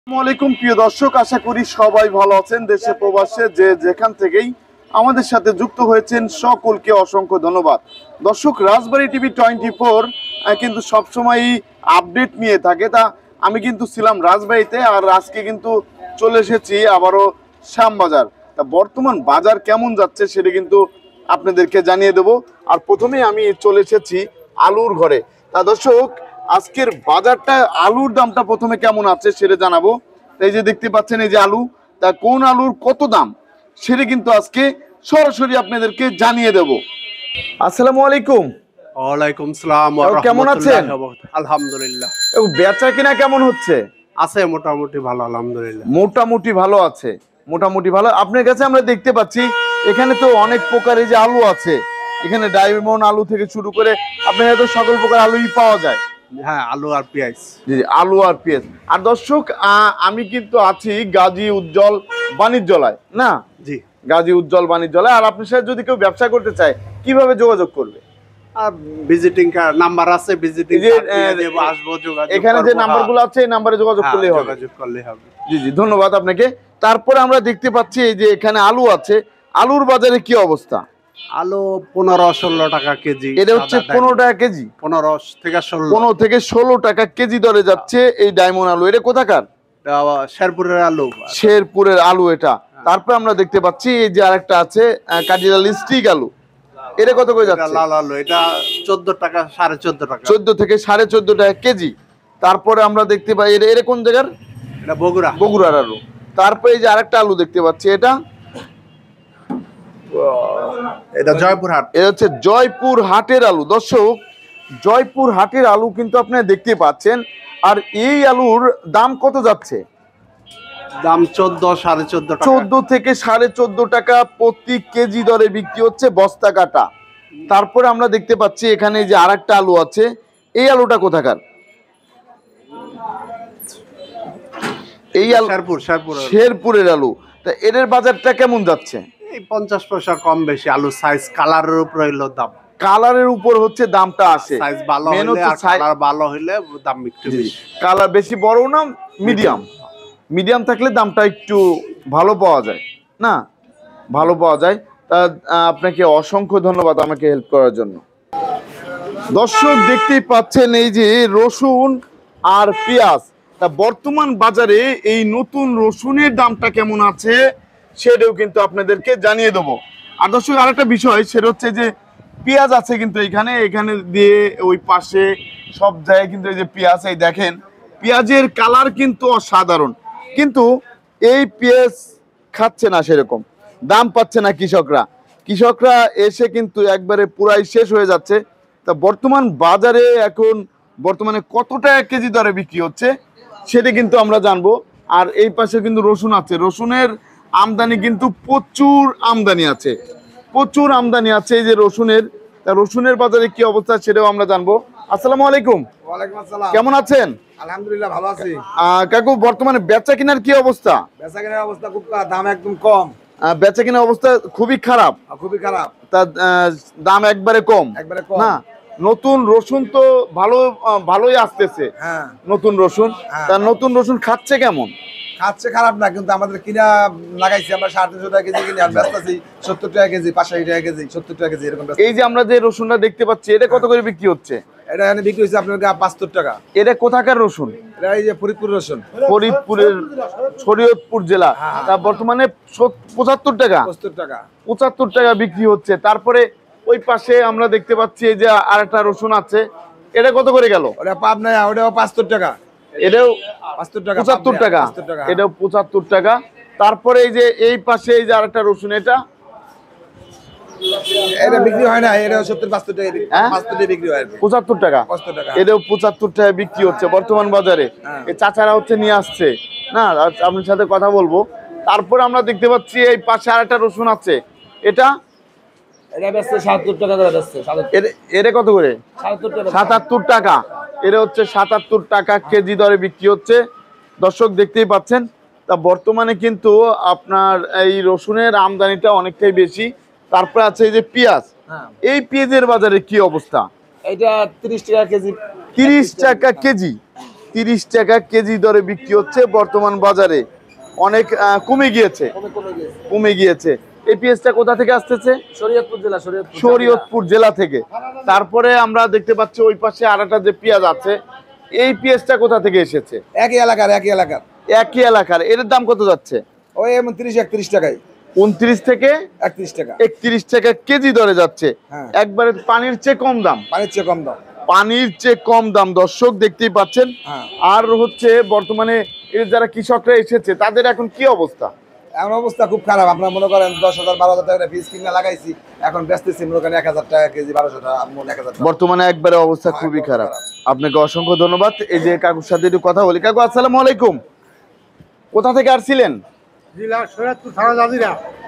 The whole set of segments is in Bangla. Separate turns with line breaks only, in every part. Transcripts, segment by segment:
আসসালামু প্রিয় দর্শক, আশা করি সবাই ভালো আছেন। দেশে প্রবাসে যে যেখান থেকেই আমাদের সাথে যুক্ত হয়েছেন সকলকে অসংখ্য ধন্যবাদ। দর্শক, রাজবাড়ী টিভি 24 কিন্তু সবসময়ই আপডেট নিয়ে থাকে। তা আমি কিন্তু ছিলাম রাজবাড়ীতে, আর আজকে কিন্তু চলে এসেছি আবারও শ্যামবাজার। তা বর্তমান বাজার কেমন যাচ্ছে সেটা কিন্তু আপনাদেরকে জানিয়ে দেব। আর প্রথমেই আমি চলে এসেছি আলুর ঘরে। তা দর্শক, আজকের বাজারটা আলুর দামটা প্রথমে কেমন আছে সেটা জানাবো। এই যে দেখতে পাচ্ছেন, এই যে আলু, তা কোন আলুর কত দাম সেটা কিন্তু আজকে সরাসরি আপনাদেরকে জানিয়ে দেব। আসসালামু আলাইকুম।
ওয়ালাইকুম সালাম।
কেমন আছেন?
আলহামদুলিল্লাহ।
বেচা কিনা কেমন হচ্ছে?
আছে মোটামুটি ভালো, আলহামদুলিল্লাহ।
মোটামুটি ভালো আছে, মোটামুটি ভালো। আপনার কাছে আমরা দেখতে পাচ্ছি এখানে তো অনেক প্রকারের যে আলু আছে, এখানে ডায়মন্ড আলু থেকে শুরু করে আপনার তো সকল প্রকার আলুই পাওয়া যায়।
হ্যাঁ, আলু আর পেঁয়াজ।
জি, আলু আর পেঁয়াজ। আর দর্শক, আমি কিন্তু আছি গাজী উজ্জ্বল বাণিজ্যালয়, না?
জি,
গাজী উজ্জ্বল বাণিজ্যালয়। আর আপনার সাথে যদি কেউ ব্যবসা করতে চায় কিভাবে যোগাযোগ করবে?
আর ভিজিটিং কার্ড নাম্বার আছে, ভিজিটিং কার্ড দিয়ে দেব, আসবো, যোগাযোগ
এখানে যে নাম্বারগুলো আছে এই নাম্বারে যোগাযোগ করলেই হবে।
যোগাযোগ করলেই হবে।
জি জি, ধন্যবাদ আপনাকে। তারপরে আমরা দেখতে পাচ্ছি এই যে এখানে আলু আছে। আলুর বাজারে কি অবস্থা?
আলু 15-16 টাকা কেজি।
এটা হচ্ছে 15 টাকা কেজি,
15 থেকে 16।
15 থেকে 16 টাকা কেজি দরে যাচ্ছে এই ডায়মন্ড আলু। এটা কোথাকার?
শেরপুরের আলু।
শেরপুরের আলু এটা। তারপর আমরা দেখতে পাচ্ছি এই যে আরেকটা আছে কাজিরাল স্টিক আলু। এটা কত করে যাচ্ছে?
লাল আলু, এটা 14 টাকা, 14.5 টাকা।
14 থেকে 14.5 টাকা কেজি। তারপরে আমরা দেখতে পাই এটা কোন জায়গার?
এটা বগুড়া,
বগুড়ার আলু। তারপরে এই যে আরেকটা আলু দেখতে পাচ্ছি, এটা
জয়পুরহাট।
এটা হচ্ছে জয়পুর হাটের আলু। দর্শক, জয়পুর হাটের আলু কিন্তু আপনারা দেখতে পাচ্ছেন। আর এই আলুর দাম কত যাচ্ছে?
দাম 14-14.5 টাকা।
14 থেকে 14.5 টাকা প্রতি কেজি দরে বিক্রি হচ্ছে, বস্তা কাটা। তারপরে আমরা দেখতে পাচ্ছি এখানে যে আরেকটা আলু আছে। এই আলুটা কোথাকার? এই আলু শেরপুরের আলু। তা এর বাজারটা কেমন যাচ্ছে?
এই 50 পয়সা কম বেশি। আলু সাইজ কালারের উপর হইলো দাম।
কালারের উপর হচ্ছে দামটা আসে।
সাইজ ভালো হইলে আর কালার ভালো হইলে দাম একটু বেশি।
কালার বেশি বড় না মিডিয়াম? মিডিয়াম থাকলে দামটা একটু ভালো পাওয়া যায়, না? ভালো পাওয়া যায়। তা আপনাকে অসংখ্য ধন্যবাদ আমাকে হেল্প করার জন্য। দর্শক, দেখতেই পাচ্ছেন এই যে রসুন আর পেঁয়াজ। তা বর্তমান বাজারে এই নতুন রসুনের দামটা কেমন আছে সেটাও কিন্তু আপনাদেরকে জানিয়ে দেবো। আর দর্শক, আরেকটা বিষয় সেটা হচ্ছে যে পেঁয়াজ আছে কিন্তু এখানে দিয়ে ওই পাশে সব জায়গায় কিন্তু এই যে পেঁয়াজ, এই দেখেন পেঁয়াজের কালার কিন্তু অসাধারণ। কিন্তু এই পেঁয়াজ খাচ্ছে না, সেরকম দাম পাচ্ছে না কৃষকরা এসে কিন্তু একবারে পুরাই শেষ হয়ে যাচ্ছে। তা বর্তমান বাজারে এখন বর্তমানে কত টাকা কেজি দরে বিক্রি হচ্ছে সেটা কিন্তু আমরা জানবো। আর এই পাশে কিন্তু রসুন আছে। রসুনের আমদানি কিন্তু প্রচুর আমদানি আছে, প্রচুর আমদানি আছে এই যে রসুনের। তা রসুনের বাজারে কি অবস্থা সেটাও আমরা জানবো। আসসালামু আলাইকুম।
ওয়ালাইকুম আসসালাম।
কেমন আছেন?
আলহামদুলিল্লাহ ভালো আছি।
কাকু, বর্তমানে বেচা কেনার কি অবস্থা?
বেচা কেনার অবস্থা খুব দাম একদম কম।
বেচা কেনার অবস্থা খুবই খারাপ।
খুবই খারাপ।
তা দাম একবারে কম,
একবারে কম
না? নতুন রসুন তো ভালোই আসতেছে।
হ্যাঁ,
নতুন রসুন। তা নতুন রসুন খাচ্ছে কেমন?
খাচ্ছে খারাপ না, কিন্তু আমাদের কিনা লাগাইছি আমরা 350 টাকা কেজি কিনে আর বেচতেছি 70 টাকা কেজি, 65 টাকা কেজি, 70 টাকা কেজি এরকম।
এই যে আমরা যে রসুনটা দেখতে পাচ্ছি এটা কত করে বিক্রি হচ্ছে?
এটা এখানে বিক্রি হচ্ছে আপনার 75 টাকা।
এটা কোথাকার রসুন?
এটা এই যে ফরিদপুর রসুন,
ফরিদপুরের শরীয়তপুর জেলা। তা বর্তমানে 75 টাকা, 75 টাকা বিক্রি হচ্ছে। তারপরে ওই পাশে আমরা দেখতে পাচ্ছি এই যে আরেকটা রসুন আছে, এটা কত করে গেল?
ওটা পাবনা, ওটাও 75 টাকা।
এটাও
75 টাকা,
75 টাকা, এটাও 75 টাকা। তারপরে এই যে এই পাশে এই যে আরেকটা রসুন, এটা
বিক্রি হয় না, এটা 70-72 টাকা, 75 টাকা বিক্রি হয়।
75 টাকা, এটাও 75 টাকা বিক্রি হচ্ছে বর্তমান বাজারে। এই চাচারা হচ্ছে নিয়ে আসছে, না? আপনার সাথে কথা বলবো। তারপরে আমরা দেখতে পাচ্ছি এই পাশে আরেকটা রসুন আছে, এটা
বেচছে 70 টাকা করে বেচছে।
এটা কত করে? 77 টাকা। এটা হচ্ছে 77 টাকা কেজি দরে বিক্রি হচ্ছে। দর্শক, দেখতেই পাচ্ছেন। তা বর্তমানে কিন্তু আপনার এই রসুনের আমদানিটা অনেকটাই বেশি। তারপরে আছে এই যে পেঁয়াজ। এই পেঁয়াজের বাজারে কি অবস্থা?
এটা 30 টাকা কেজি।
30 টাকা কেজি। 30 টাকা কেজি দরে বিক্রি হচ্ছে বর্তমান বাজারে। অনেক কমে গিয়েছে। এই পেঁয়াজটা কোথা থেকে আসতেছে? শরীয়তপুর জেলা থেকে। তারপরে আমরা দেখতে পাচ্ছি ওই পাশে আরেকটা যে পেঁয়াজ আছে, এই পেঁয়াজটা কোথা থেকে এসেছে?
একই এলাকার
একই এলাকার। এর দাম কত যাচ্ছে?
ওই 31 টাকায়।
29 থেকে
31 টাকা।
31 টাকা কেজি দরে যাচ্ছে।
হ্যাঁ।
একবারে পানির চেয়ে কম দাম। পানির চেয়ে কম দাম দর্শক দেখতেই পাচ্ছেন।
হ্যাঁ।
আর হচ্ছে বর্তমানে এর যারা কৃষকরা এসেছে তাদের এখন কি অবস্থা?
এখন অবস্থা খুব খারাপ। আপনারা মনে করেন 10,000 12,000 টাকা বীজ কিনে লাগাইছি, এখন বেচতেছি মনে করেন 1,000 টাকা কেজি, 1200 টাকা মন, 1,000 টাকা।
বর্তমানে একবারে অবস্থা খুবই খারাপ। আপনাকে অসংখ্য ধন্যবাদ। এই যে কাকুর সাথে একটু কথা বলি। কাকু আসসালামু আলাইকুম, কোথা থেকে আসছিলেন?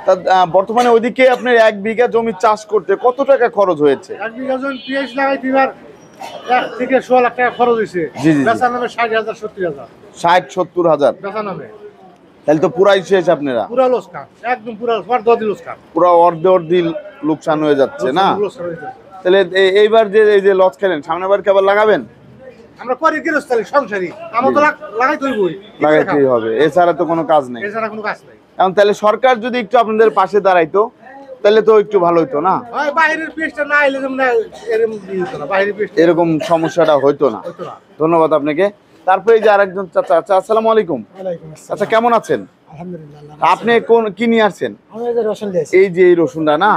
তা বর্তমানে ওইদিকে আপনার 1 বিঘা জমি চাষ করতে কত টাকা খরচ হয়েছে?
1 বিঘা জমি পেঁয়াজ লাগাই দিবার 1 থেকে 16 লাখ টাকা খরচ হয়েছে।
জি জি।
বেচা নামে 60,000 70,000।
60-70 হাজার।
বেচা নামে
তাহলে তো পুরাই শেষ আপনারা।
পুরা লস খান, একদম পুরা লস খান।
পুরো অর্ধেক লোকসান হয়ে যাচ্ছে না?
লোকসান হয়ে যাচ্ছে।
তাহলে এইবার যে এই যে লস খেলেন, সামনের বার কি আবার লাগাবেন?
আমরা করি গৃহস্থালী সংসারী, আমরা তো লাগাইতে হইবই,
লাগাইতেই হবে, এছাড়া তো কোনো কাজ নেই।
এছাড়া কোনো কাজ নাই।
এখন তাহলে সরকার যদি একটু আপনাদের পাশে দাঁড়াইতো তাহলে তো একটু ভালো হতো না?
হয় বাইরের পেস্টটা না এলে যেমন এরকম দিত না, বাইরের পেস্ট
এরকম সমস্যাটা হইতো না।
হতো না।
ধন্যবাদ আপনাকে। তারপরে এই যে আরেকজন চাচা। আচ্ছা, আসসালামু আলাইকুম। আচ্ছা, কেমন আছেন? আপনি কি নিয়ে আসছেন? এই যে এই রসুনটা না,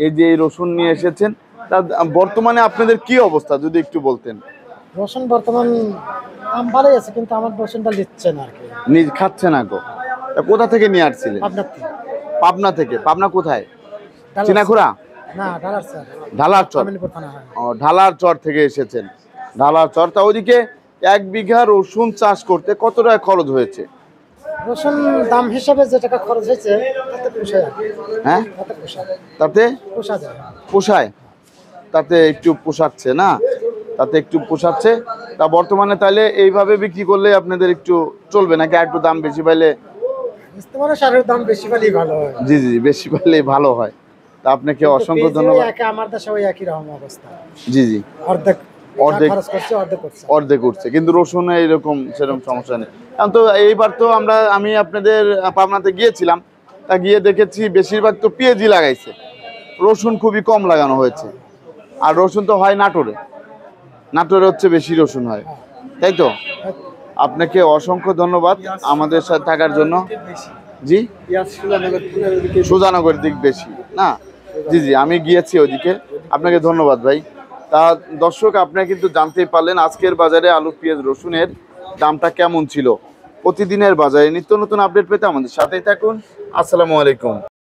এই যে এই রসুন নিয়ে এসেছেন, তা বর্তমানে আপনাদের কি অবস্থা যদি একটু বলতেন?
রসুন বর্তমান দাম ভালোই আছে, কিন্তু আমার রসুনটা নিচ্ছে না আর কি।
খাচ্ছে না গো। তা কোথা থেকে নিয়ে আসছিলেন?
আপনার থেকে।
পাবনা থেকে। পাবনা কোথায়?
ডালার
চিনাখুড়া?
না, ডালার স্যার।
ঢালার চর।
আমিনপুর থানা, হয়।
ও, ঢালার চর থেকে এসেছেন। ঢালার চর। তা ওইদিকে 1 বিঘা রসুন চাষ করতে কত টাকা খরচ হয়েছে?
রসুন দাম হিসাবে যে টাকা খরচ হয়েছে তাতে পোষায় আর কি।
হ্যাঁ,
তাতে পোষায়।
তাতে
পোষা যায়।
পোষায়? তাতে একটু পোষাচ্ছে না? তাতে একটু পোষাচ্ছে। তা বর্তমানে তাহলে এইভাবে বিক্রি করলে আপনাদের একটু চলবে নাকি একটু দাম বেশি পাইলে?
ইস্তেমালের সারের দাম বেশি পেলেই ভালো হয়।
জি জি, বেশি পাইলেই ভালো হয়। তা আপনাকে অসংখ্য
পেঁয়াজের
ধন্যবাদ।
আমার দেশে ওই একই রকম অবস্থা।
জি জি,
অর্ধেক
অর্ধেক
খরচ করছে, অর্ধেক করছে।
অর্ধেক উঠছে, কিন্তু রসুনে এরকম সেরকম সমস্যা নেই। এখন তো এইবার তো আমি আপনাদের পাবনাতে গিয়েছিলাম, তা গিয়ে দেখেছি বেশিরভাগ তো পেঁয়াজি লাগাইছে, রসুন খুবই কম লাগানো হয়েছে। আর রসুন তো হয় নাটোরে হচ্ছে বেশি রসুন হয়, তাই তো? আপনাকে অসংখ্য ধন্যবাদ আমাদের সাথে থাকার জন্য। জি, সুজানগরের দিক বেশি না? জি জি, আমি গিয়েছি ওদিকে। আপনাকে ধন্যবাদ ভাই। তা দর্শক, আপনারা কিন্তু জানতেই পারলেন আজকের বাজারে আলু, পেঁয়াজ, রসুনের দামটা কেমন ছিল। প্রতিদিনের বাজারে নিত্য নতুন আপডেট পেতে আমাদের সাথেই থাকুন। আসসালামু আলাইকুম।